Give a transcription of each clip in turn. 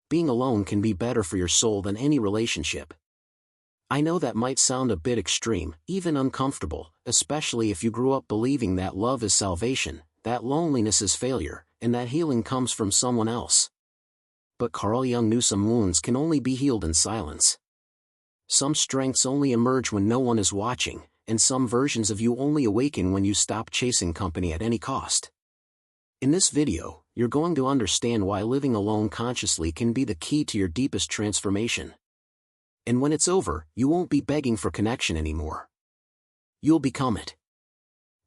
being alone can be better for your soul than any relationship. I know that might sound a bit extreme, even uncomfortable, especially if you grew up believing that love is salvation, that loneliness is failure, and that healing comes from someone else. But Carl Jung knew some wounds can only be healed in silence. Some strengths only emerge when no one is watching, and some versions of you only awaken when you stop chasing company at any cost. In this video, you're going to understand why living alone consciously can be the key to your deepest transformation. And when it's over, you won't be begging for connection anymore. You'll become it.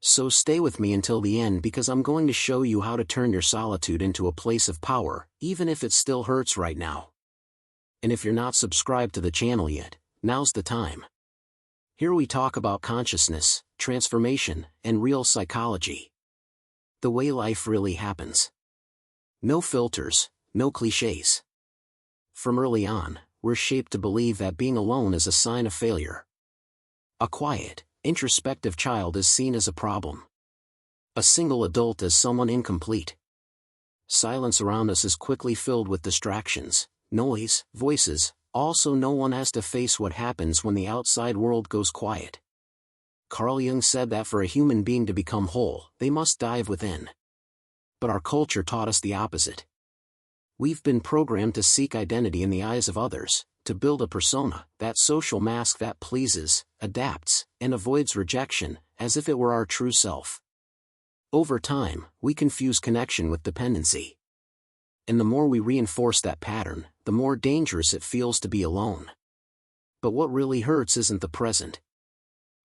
So stay with me until the end, because I'm going to show you how to turn your solitude into a place of power, even if it still hurts right now. And if you're not subscribed to the channel yet, now's the time. Here we talk about consciousness, transformation, and real psychology. The way life really happens. No filters, no cliches. From early on, we're shaped to believe that being alone is a sign of failure. A quiet, introspective child is seen as a problem. A single adult as someone incomplete. Silence around us is quickly filled with distractions, noise, voices. Also, no one has to face what happens when the outside world goes quiet. Carl Jung said that for a human being to become whole, they must dive within. But our culture taught us the opposite. We've been programmed to seek identity in the eyes of others, to build a persona, that social mask that pleases, adapts, and avoids rejection, as if it were our true self. Over time, we confuse connection with dependency. And the more we reinforce that pattern, the more dangerous it feels to be alone. But what really hurts isn't the present.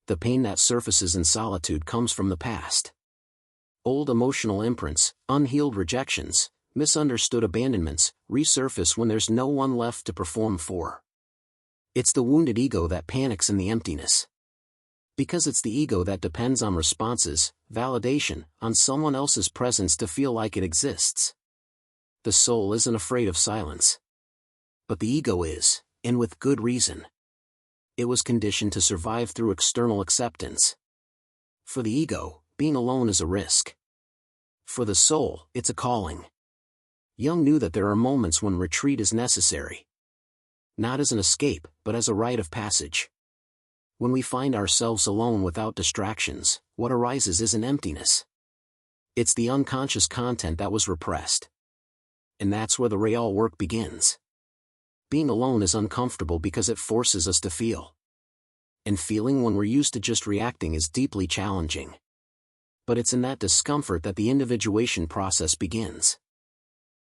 The pain that surfaces in solitude comes from the past. Old emotional imprints, unhealed rejections, misunderstood abandonments, resurface when there's no one left to perform for. It's the wounded ego that panics in the emptiness. Because it's the ego that depends on responses, validation, on someone else's presence to feel like it exists. The soul isn't afraid of silence. But the ego is, and with good reason. It was conditioned to survive through external acceptance. For the ego, being alone is a risk. For the soul, it's a calling. Jung knew that there are moments when retreat is necessary. Not as an escape, but as a rite of passage. When we find ourselves alone without distractions, what arises is an emptiness. It's the unconscious content that was repressed. And that's where the real work begins. Being alone is uncomfortable because it forces us to feel. And feeling when we're used to just reacting is deeply challenging. But it's in that discomfort that the individuation process begins.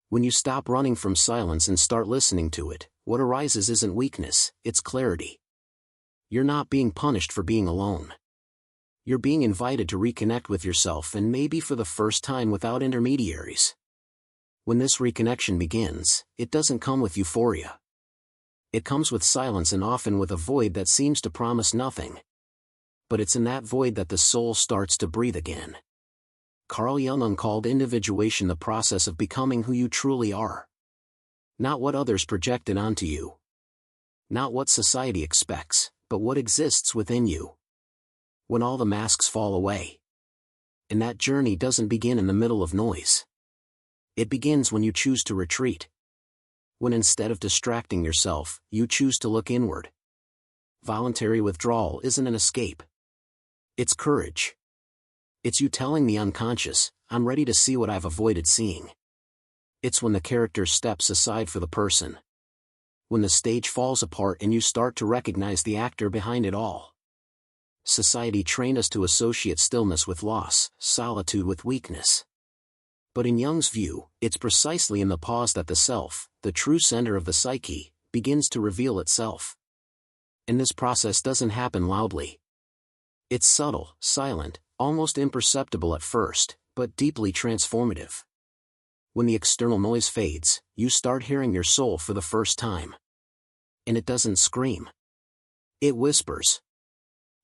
When you stop running from silence and start listening to it, what arises isn't weakness, it's clarity. You're not being punished for being alone. You're being invited to reconnect with yourself, and maybe for the first time without intermediaries. When this reconnection begins, it doesn't come with euphoria. It comes with silence, and often with a void that seems to promise nothing. But it's in that void that the soul starts to breathe again. Carl Jung called individuation the process of becoming who you truly are. Not what others projected onto you. Not what society expects, but what exists within you. When all the masks fall away. And that journey doesn't begin in the middle of noise. It begins when you choose to retreat. When instead of distracting yourself, you choose to look inward. Voluntary withdrawal isn't an escape. It's courage. It's you telling the unconscious, I'm ready to see what I've avoided seeing. It's when the character steps aside for the person. When the stage falls apart and you start to recognize the actor behind it all. Society trained us to associate stillness with loss, solitude with weakness. But in Jung's view, it's precisely in the pause that the self, the true center of the psyche, begins to reveal itself. And this process doesn't happen loudly. It's subtle, silent, almost imperceptible at first, but deeply transformative. When the external noise fades, you start hearing your soul for the first time. And it doesn't scream. It whispers.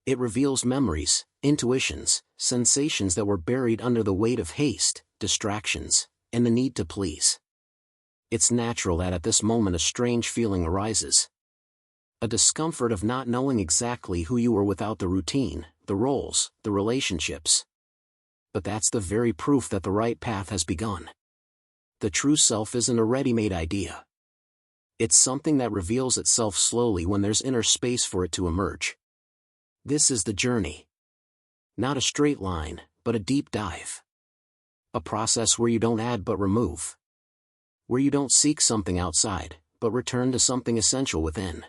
It reveals memories, intuitions, sensations that were buried under the weight of haste, distractions, and the need to please. It's natural that at this moment a strange feeling arises. A discomfort of not knowing exactly who you were without the routine, the roles, the relationships. But that's the very proof that the right path has begun. The true self isn't a ready-made idea. It's something that reveals itself slowly when there's inner space for it to emerge. This is the journey. Not a straight line, but a deep dive. A process where you don't add but remove. Where you don't seek something outside, but return to something essential within.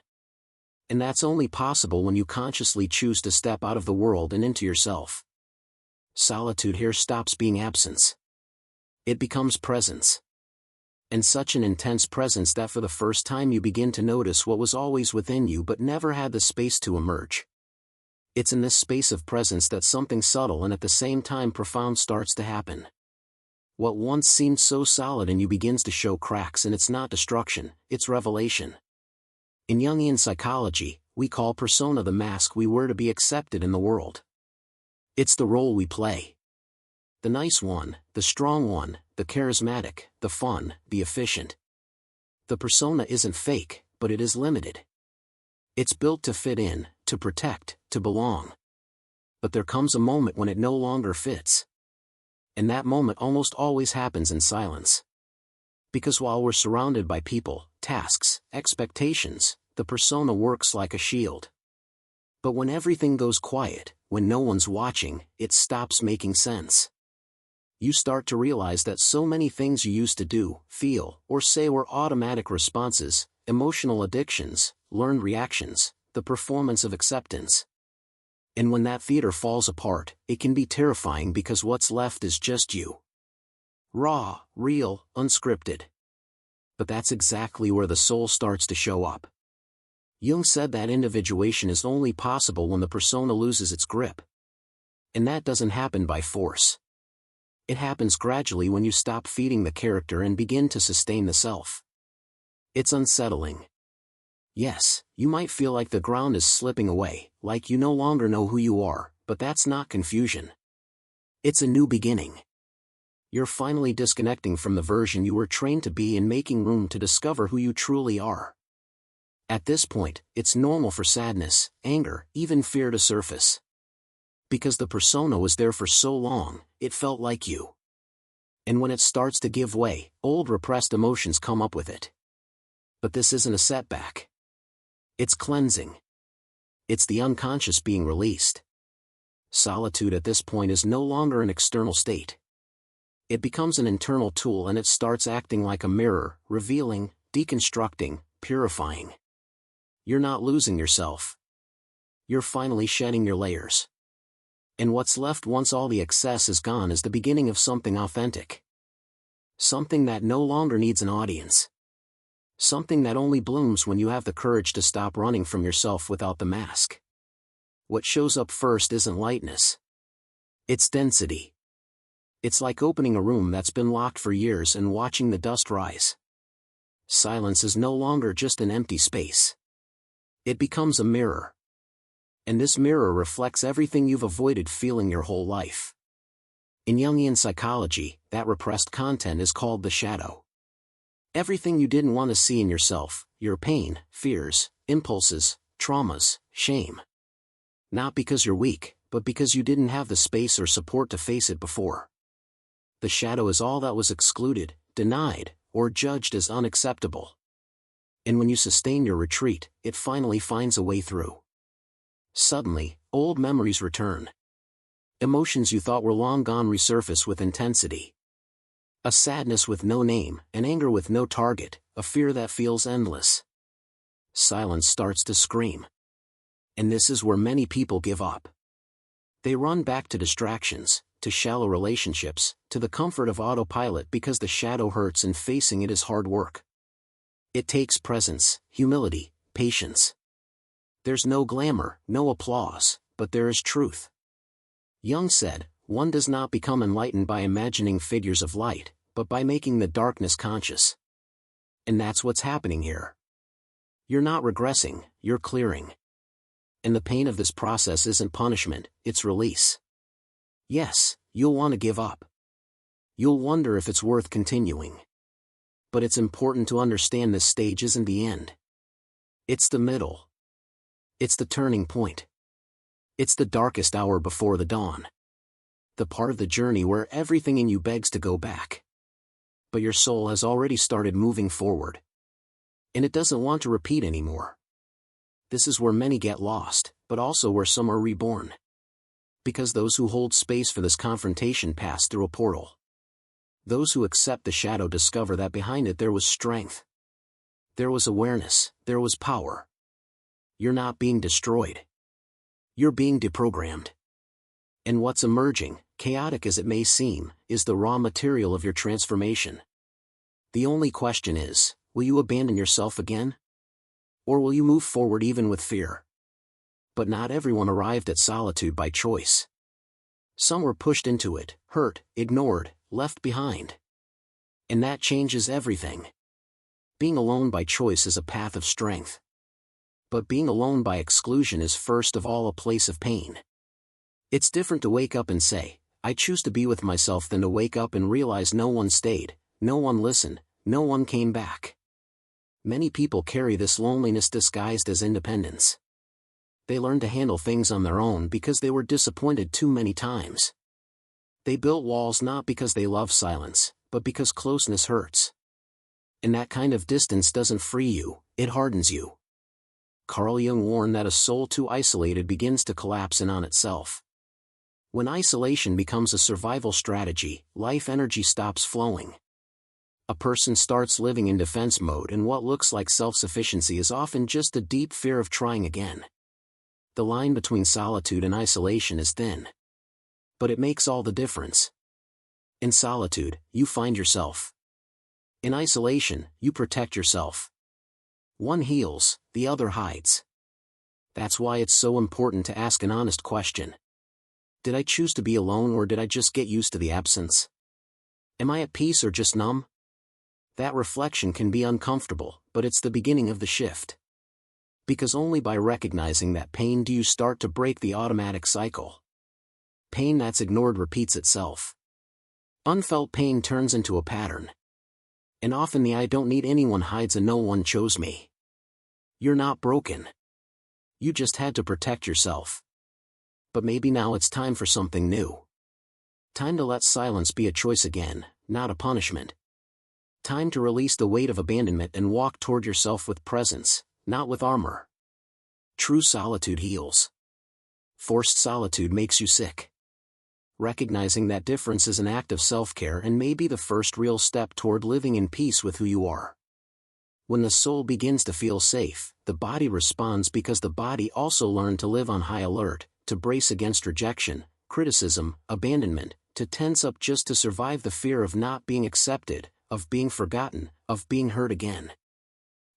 And that's only possible when you consciously choose to step out of the world and into yourself. Solitude here stops being absence. It becomes presence. And such an intense presence that for the first time you begin to notice what was always within you but never had the space to emerge. It's in this space of presence that something subtle and at the same time profound starts to happen. What once seemed so solid in you begins to show cracks, and it's not destruction, it's revelation. In Jungian psychology, we call persona the mask we wear to be accepted in the world. It's the role we play. The nice one, the strong one, the charismatic, the fun, the efficient. The persona isn't fake, but it is limited. It's built to fit in, to protect, to belong. But there comes a moment when it no longer fits. And that moment almost always happens in silence. Because while we're surrounded by people, tasks, expectations, the persona works like a shield. But when everything goes quiet, when no one's watching, it stops making sense. You start to realize that so many things you used to do, feel, or say were automatic responses, emotional addictions, learned reactions, the performance of acceptance. And when that theater falls apart, it can be terrifying because what's left is just you. Raw, real, unscripted. But that's exactly where the soul starts to show up. Jung said that individuation is only possible when the persona loses its grip. And that doesn't happen by force. It happens gradually when you stop feeding the character and begin to sustain the self. It's unsettling. Yes, you might feel like the ground is slipping away, like you no longer know who you are, but that's not confusion. It's a new beginning. You're finally disconnecting from the version you were trained to be and making room to discover who you truly are. At this point, it's normal for sadness, anger, even fear to surface. Because the persona was there for so long, it felt like you. And when it starts to give way, old repressed emotions come up with it. But this isn't a setback. It's cleansing. It's the unconscious being released. Solitude at this point is no longer an external state. It becomes an internal tool, and it starts acting like a mirror, revealing, deconstructing, purifying. You're not losing yourself. You're finally shedding your layers. And what's left once all the excess is gone is the beginning of something authentic. Something that no longer needs an audience. Something that only blooms when you have the courage to stop running from yourself without the mask. What shows up first isn't lightness. It's density. It's like opening a room that's been locked for years and watching the dust rise. Silence is no longer just an empty space. It becomes a mirror. And this mirror reflects everything you've avoided feeling your whole life. In Jungian psychology, that repressed content is called the shadow. Everything you didn't want to see in yourself, your pain, fears, impulses, traumas, shame. Not because you're weak, but because you didn't have the space or support to face it before. The shadow is all that was excluded, denied, or judged as unacceptable. And when you sustain your retreat, it finally finds a way through. Suddenly, old memories return. Emotions you thought were long gone resurface with intensity. A sadness with no name, an anger with no target, a fear that feels endless. Silence starts to scream. And this is where many people give up. They run back to distractions, to shallow relationships, to the comfort of autopilot because the shadow hurts and facing it is hard work. It takes presence, humility, patience. There's no glamour, no applause, but there is truth. Jung said, one does not become enlightened by imagining figures of light, but by making the darkness conscious. And that's what's happening here. You're not regressing, you're clearing. And the pain of this process isn't punishment, it's release. Yes, you'll want to give up. You'll wonder if it's worth continuing. But it's important to understand this stage isn't the end. It's the middle. It's the turning point. It's the darkest hour before the dawn. The part of the journey where everything in you begs to go back. But your soul has already started moving forward. And it doesn't want to repeat anymore. This is where many get lost, but also where some are reborn. Because those who hold space for this confrontation pass through a portal. Those who accept the shadow discover that behind it there was strength. There was awareness, there was power. You're not being destroyed. You're being deprogrammed. And what's emerging, chaotic as it may seem, is the raw material of your transformation. The only question is, will you abandon yourself again? Or will you move forward even with fear? But not everyone arrived at solitude by choice. Some were pushed into it, hurt, ignored, left behind. And that changes everything. Being alone by choice is a path of strength. But being alone by exclusion is first of all a place of pain. It's different to wake up and say, I choose to be with myself, than to wake up and realize no one stayed, no one listened, no one came back. Many people carry this loneliness disguised as independence. They learn to handle things on their own because they were disappointed too many times. They built walls not because they love silence, but because closeness hurts. And that kind of distance doesn't free you, it hardens you. Carl Jung warned that a soul too isolated begins to collapse in on itself. When isolation becomes a survival strategy, life energy stops flowing. A person starts living in defense mode, and what looks like self-sufficiency is often just a deep fear of trying again. The line between solitude and isolation is thin. But it makes all the difference. In solitude, you find yourself. In isolation, you protect yourself. One heals, the other hides. That's why it's so important to ask an honest question. Did I choose to be alone, or did I just get used to the absence? Am I at peace or just numb? That reflection can be uncomfortable, but it's the beginning of the shift. Because only by recognizing that pain do you start to break the automatic cycle. Pain that's ignored repeats itself. Unfelt pain turns into a pattern. And often the I don't need anyone hides a no one chose me. You're not broken. You just had to protect yourself. But maybe now it's time for something new. Time to let silence be a choice again, not a punishment. Time to release the weight of abandonment and walk toward yourself with presence, not with armor. True solitude heals. Forced solitude makes you sick. Recognizing that difference is an act of self-care and may be the first real step toward living in peace with who you are. When the soul begins to feel safe, the body responds, because the body also learned to live on high alert, to brace against rejection, criticism, abandonment, to tense up just to survive the fear of not being accepted, of being forgotten, of being hurt again.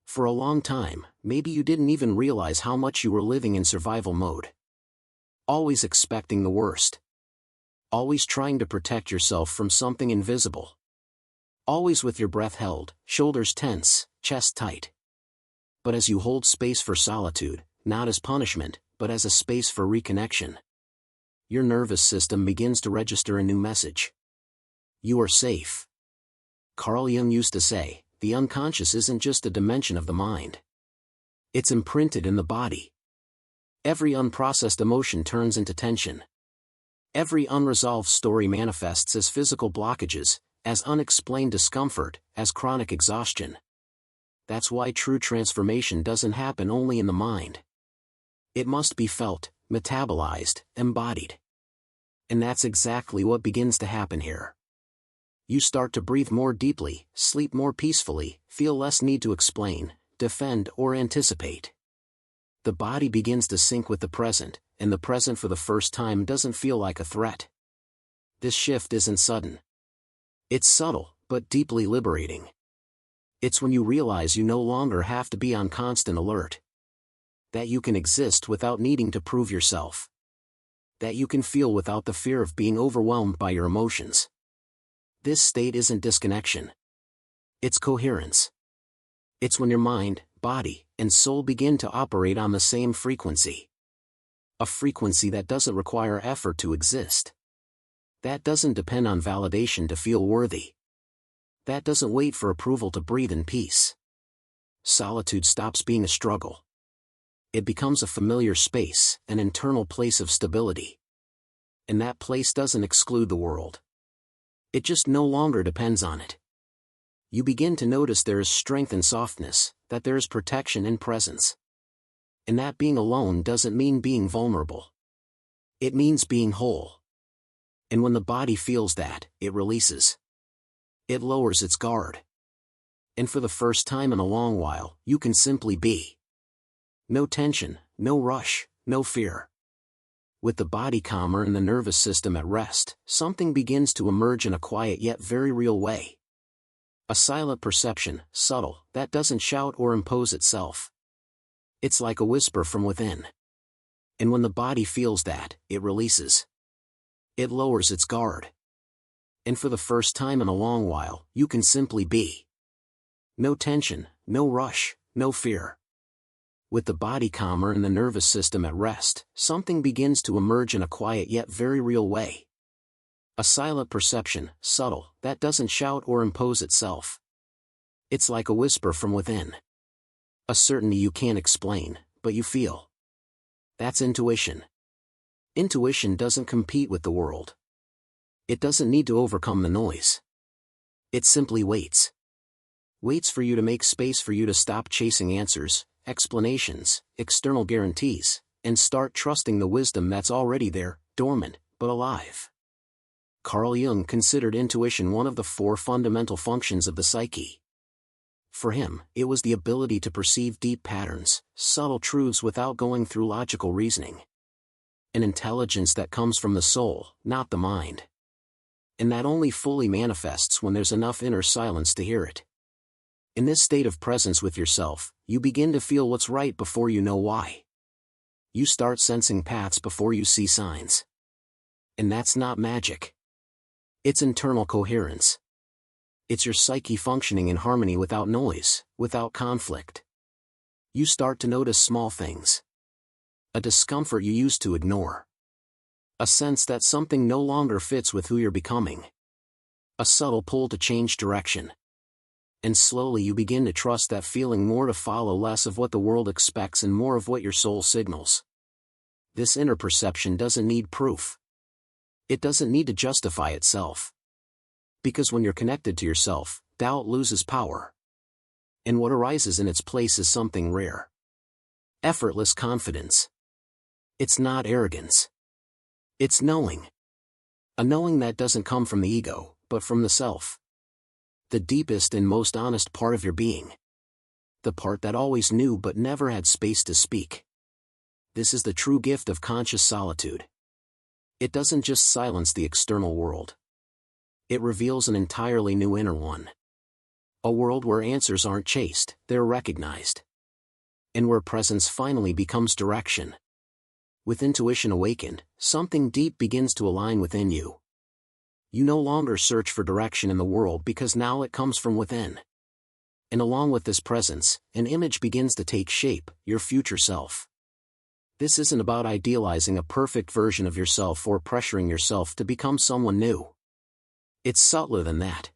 For a long time, maybe you didn't even realize how much you were living in survival mode. Always expecting the worst. Always trying to protect yourself from something invisible. Always with your breath held, shoulders tense, chest tight. But as you hold space for solitude, not as punishment, but as a space for reconnection, your nervous system begins to register a new message. You are safe. Carl Jung used to say, the unconscious isn't just a dimension of the mind. It's imprinted in the body. Every unprocessed emotion turns into tension. Every unresolved story manifests as physical blockages, as unexplained discomfort, as chronic exhaustion. That's why true transformation doesn't happen only in the mind. It must be felt, metabolized, embodied. And that's exactly what begins to happen here. You start to breathe more deeply, sleep more peacefully, feel less need to explain, defend, or anticipate. The body begins to sync with the present, and the present for the first time doesn't feel like a threat. This shift isn't sudden. It's subtle, but deeply liberating. It's when you realize you no longer have to be on constant alert. That you can exist without needing to prove yourself. That you can feel without the fear of being overwhelmed by your emotions. This state isn't disconnection. It's coherence. It's when your mind, body, and soul begin to operate on the same frequency. A frequency that doesn't require effort to exist. That doesn't depend on validation to feel worthy. That doesn't wait for approval to breathe in peace. Solitude stops being a struggle. It becomes a familiar space, an internal place of stability. And that place doesn't exclude the world. It just no longer depends on it. you begin to notice there is strength and softness, that there is protection and presence. And that being alone doesn't mean being vulnerable. It means being whole. And when the body feels that, it releases. It lowers its guard. And for the first time in a long while, you can simply be. No tension, no rush, no fear. With the body calmer and the nervous system at rest, something begins to emerge in a quiet yet very real way. A silent perception, subtle, that doesn't shout or impose itself. It's like a whisper from within. And when the body feels that, it releases. It lowers its guard. And for the first time in a long while, you can simply be. No tension, no rush, no fear. With the body calmer and the nervous system at rest, something begins to emerge in a quiet yet very real way. A silent perception, subtle, that doesn't shout or impose itself. It's like a whisper from within. A certainty you can't explain, but you feel. That's intuition. Intuition doesn't compete with the world. It doesn't need to overcome the noise. It simply waits. Waits for you to make space for you to stop chasing answers, explanations, external guarantees, and start trusting the wisdom that's already there, dormant, but alive. Carl Jung considered intuition one of the 4 fundamental functions of the psyche. For him, it was the ability to perceive deep patterns, subtle truths without going through logical reasoning. An intelligence that comes from the soul, not the mind. And that only fully manifests when there's enough inner silence to hear it. In this state of presence with yourself, you begin to feel what's right before you know why. You start sensing paths before you see signs. And that's not magic. It's internal coherence. It's your psyche functioning in harmony without noise, without conflict. You start to notice small things. A discomfort you used to ignore. A sense that something no longer fits with who you're becoming. A subtle pull to change direction. And slowly you begin to trust that feeling more, to follow less of what the world expects and more of what your soul signals. This inner perception doesn't need proof. It doesn't need to justify itself. Because when you're connected to yourself, doubt loses power. And what arises in its place is something rare. Effortless confidence. It's not arrogance. It's knowing. A knowing that doesn't come from the ego, but from the self. The deepest and most honest part of your being. The part that always knew but never had space to speak. This is the true gift of conscious solitude. It doesn't just silence the external world. It reveals an entirely new inner one. A world where answers aren't chased, they're recognized. And where presence finally becomes direction. With intuition awakened, something deep begins to align within you. You no longer search for direction in the world because now it comes from within. And along with this presence, an image begins to take shape, your future self. This isn't about idealizing a perfect version of yourself or pressuring yourself to become someone new. It's subtler than that.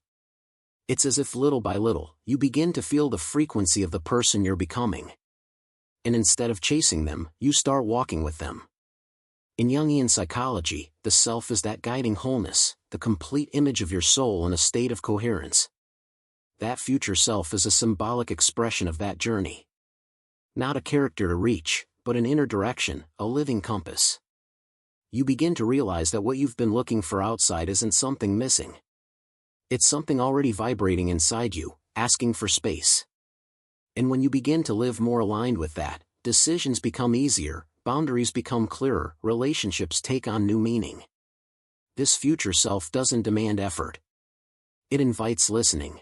It's as if little by little, you begin to feel the frequency of the person you're becoming. And instead of chasing them, you start walking with them. In Jungian psychology, the self is that guiding wholeness, the complete image of your soul in a state of coherence. That future self is a symbolic expression of that journey. Not a character to reach, but an inner direction, a living compass. You begin to realize that what you've been looking for outside isn't something missing. It's something already vibrating inside you, asking for space. And when you begin to live more aligned with that, decisions become easier, boundaries become clearer, relationships take on new meaning. This future self doesn't demand effort. It invites listening.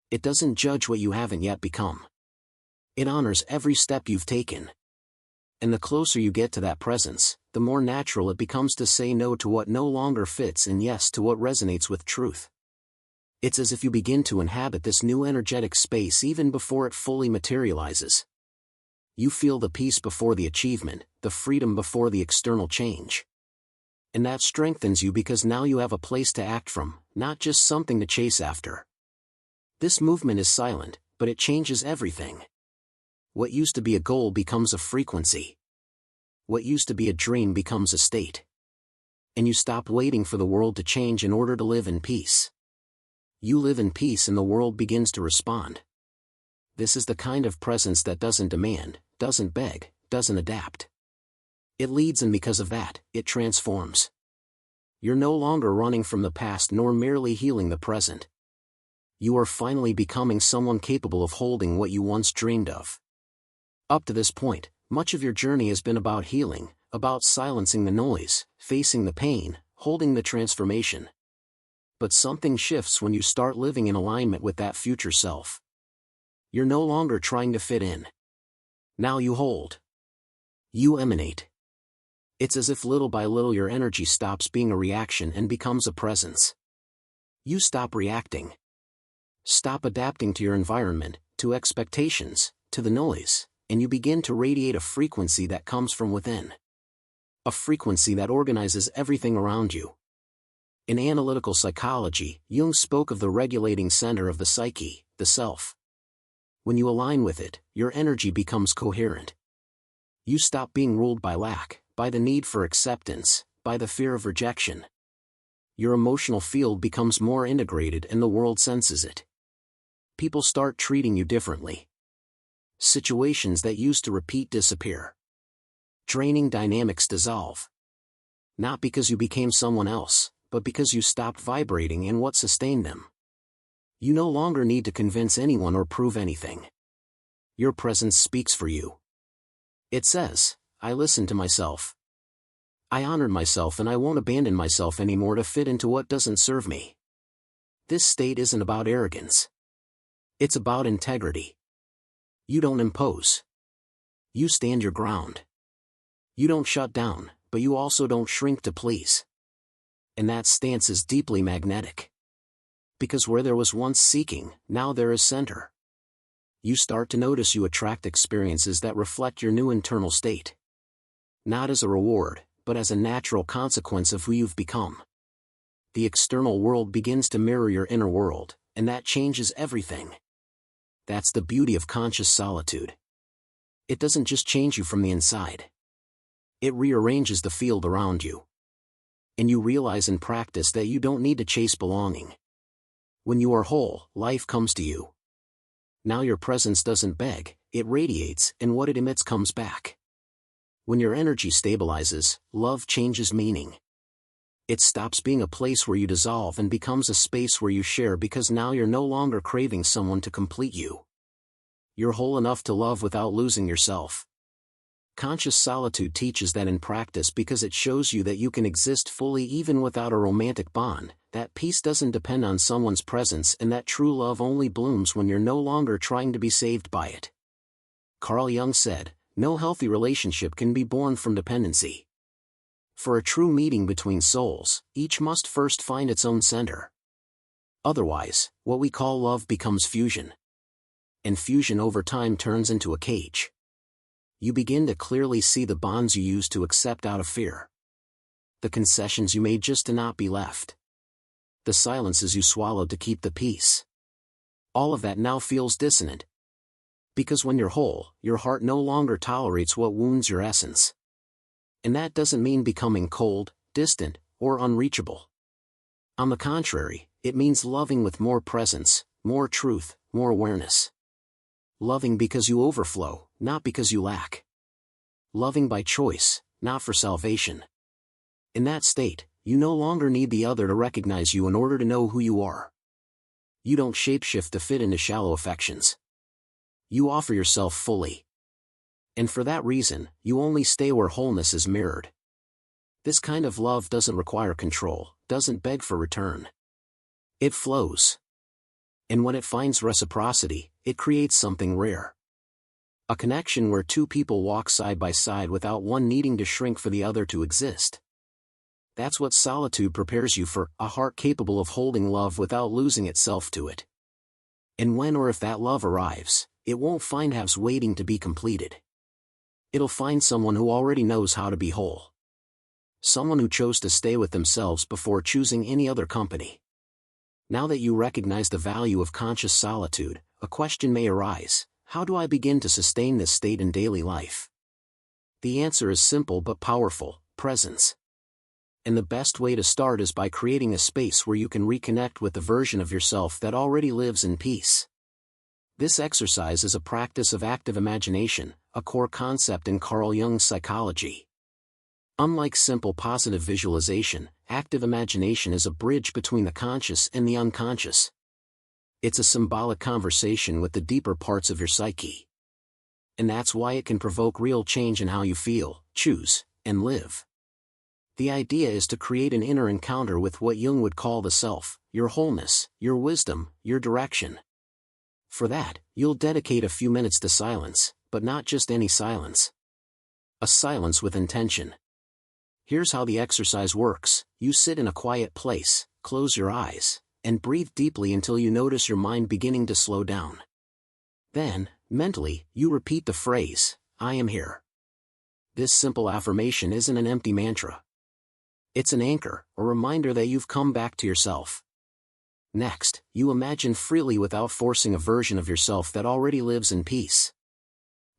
It doesn't judge what you haven't yet become. It honors every step you've taken. And the closer you get to that presence, the more natural it becomes to say no to what no longer fits and yes to what resonates with truth. It's as if you begin to inhabit this new energetic space even before it fully materializes. You feel the peace before the achievement, the freedom before the external change. And that strengthens you because now you have a place to act from, not just something to chase after. This movement is silent, but it changes everything. What used to be a goal becomes a frequency. What used to be a dream becomes a state. And you stop waiting for the world to change in order to live in peace. You live in peace and the world begins to respond. This is the kind of presence that doesn't demand, doesn't beg, doesn't adapt. It leads, and because of that, it transforms. You're no longer running from the past nor merely healing the present. You are finally becoming someone capable of holding what you once dreamed of. Up to this point, much of your journey has been about healing, about silencing the noise, facing the pain, holding the transformation. But something shifts when you start living in alignment with that future self. You're no longer trying to fit in. Now you hold. You emanate. It's as if little by little your energy stops being a reaction and becomes a presence. You stop reacting. Stop adapting to your environment, to expectations, to the noise, and you begin to radiate a frequency that comes from within. A frequency that organizes everything around you. In analytical psychology, Jung spoke of the regulating center of the psyche, the self. When you align with it, your energy becomes coherent. You stop being ruled by lack, by the need for acceptance, by the fear of rejection. Your emotional field becomes more integrated and the world senses it. People start treating you differently. Situations that used to repeat disappear. Draining dynamics dissolve. Not because you became someone else, but because you stopped vibrating in what sustained them. You no longer need to convince anyone or prove anything. Your presence speaks for you. It says, I listened to myself. I honored myself and I won't abandon myself anymore to fit into what doesn't serve me. This state isn't about arrogance. It's about integrity. You don't impose. You stand your ground. You don't shut down, but you also don't shrink to please. And that stance is deeply magnetic. Because where there was once seeking, now there is center. You start to notice you attract experiences that reflect your new internal state. Not as a reward, but as a natural consequence of who you've become. The external world begins to mirror your inner world, and that changes everything. That's the beauty of conscious solitude. It doesn't just change you from the inside. It rearranges the field around you. And you realize in practice that you don't need to chase belonging. When you are whole, life comes to you. Now your presence doesn't beg, it radiates, and what it emits comes back. When your energy stabilizes, love changes meaning. It stops being a place where you dissolve and becomes a space where you share, because now you're no longer craving someone to complete you. You're whole enough to love without losing yourself. Conscious solitude teaches that in practice because it shows you that you can exist fully even without a romantic bond, that peace doesn't depend on someone's presence, and that true love only blooms when you're no longer trying to be saved by it. Carl Jung said, no healthy relationship can be born from dependency. For a true meeting between souls, each must first find its own center. Otherwise, what we call love becomes fusion. And fusion over time turns into a cage. You begin to clearly see the bonds you used to accept out of fear. The concessions you made just to not be left. The silences you swallowed to keep the peace. All of that now feels dissonant. Because when you're whole, your heart no longer tolerates what wounds your essence. And that doesn't mean becoming cold, distant, or unreachable. On the contrary, it means loving with more presence, more truth, more awareness. Loving because you overflow, not because you lack. Loving by choice, not for salvation. In that state, you no longer need the other to recognize you in order to know who you are. You don't shapeshift to fit into shallow affections. You offer yourself fully. And for that reason, you only stay where wholeness is mirrored. This kind of love doesn't require control, doesn't beg for return. It flows. And when it finds reciprocity, it creates something rare. A connection where two people walk side by side without one needing to shrink for the other to exist. That's what solitude prepares you for, a heart capable of holding love without losing itself to it. And when or if that love arrives, it won't find halves waiting to be completed. It'll find someone who already knows how to be whole. Someone who chose to stay with themselves before choosing any other company. Now that you recognize the value of conscious solitude, a question may arise: how do I begin to sustain this state in daily life? The answer is simple but powerful: presence. And the best way to start is by creating a space where you can reconnect with the version of yourself that already lives in peace. This exercise is a practice of active imagination, a core concept in Carl Jung's psychology. Unlike simple positive visualization, active imagination is a bridge between the conscious and the unconscious. It's a symbolic conversation with the deeper parts of your psyche. And that's why it can provoke real change in how you feel, choose, and live. The idea is to create an inner encounter with what Jung would call the self, your wholeness, your wisdom, your direction. For that, you'll dedicate a few minutes to silence, but not just any silence. A silence with intention. Here's how the exercise works. You sit in a quiet place, close your eyes, and breathe deeply until you notice your mind beginning to slow down. Then, mentally, you repeat the phrase, "I am here." This simple affirmation isn't an empty mantra. It's an anchor, a reminder that you've come back to yourself. Next, you imagine freely without forcing a version of yourself that already lives in peace.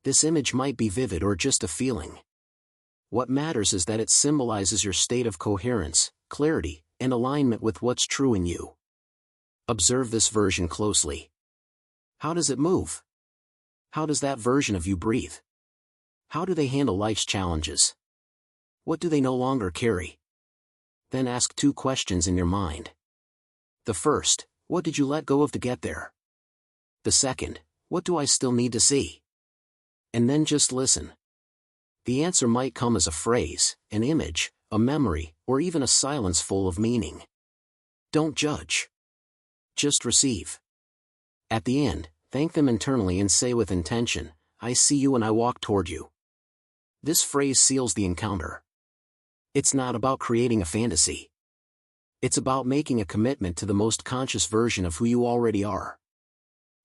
This image might be vivid or just a feeling. What matters is that it symbolizes your state of coherence, clarity, and alignment with what's true in you. Observe this version closely. How does it move? How does that version of you breathe? How do they handle life's challenges? What do they no longer carry? Then ask 2 questions in your mind. The first, what did you let go of to get there? The second, what do I still need to see? And then just listen. The answer might come as a phrase, an image, a memory, or even a silence full of meaning. Don't judge. Just receive. At the end, thank them internally and say with intention, "I see you and I walk toward you." This phrase seals the encounter. It's not about creating a fantasy. It's about making a commitment to the most conscious version of who you already are.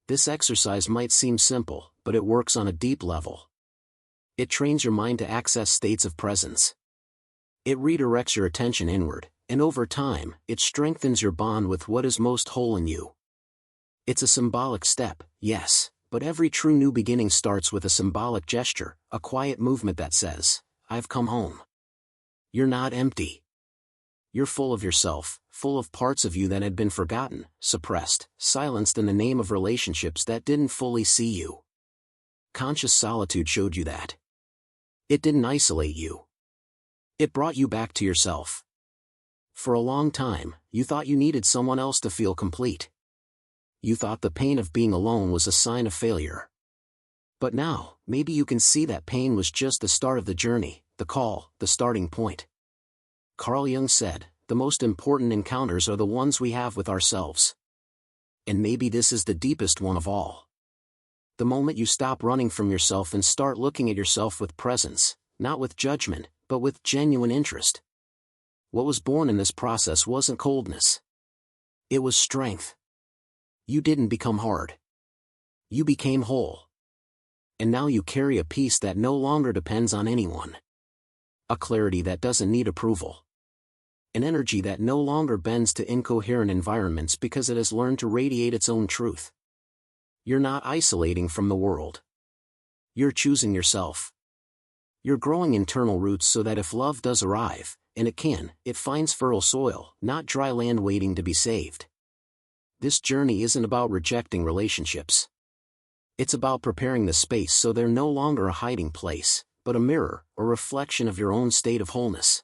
This exercise might seem simple, but it works on a deep level. It trains your mind to access states of presence. It redirects your attention inward, and over time, it strengthens your bond with what is most whole in you. It's a symbolic step, yes, but every true new beginning starts with a symbolic gesture, a quiet movement that says, "I've come home." You're not empty. You're full of yourself, full of parts of you that had been forgotten, suppressed, silenced in the name of relationships that didn't fully see you. Conscious solitude showed you that. It didn't isolate you. It brought you back to yourself. For a long time, you thought you needed someone else to feel complete. You thought the pain of being alone was a sign of failure. But now, maybe you can see that pain was just the start of the journey, the call, the starting point. Carl Jung said, "The most important encounters are the ones we have with ourselves." And maybe this is the deepest one of all. The moment you stop running from yourself and start looking at yourself with presence, not with judgment, but with genuine interest. What was born in this process wasn't coldness. It was strength. You didn't become hard. You became whole. And now you carry a peace that no longer depends on anyone. A clarity that doesn't need approval. An energy that no longer bends to incoherent environments because it has learned to radiate its own truth. You're not isolating from the world. You're choosing yourself. You're growing internal roots so that if love does arrive, and it can, it finds fertile soil, not dry land waiting to be saved. This journey isn't about rejecting relationships. It's about preparing the space so they're no longer a hiding place, but a mirror, a reflection of your own state of wholeness.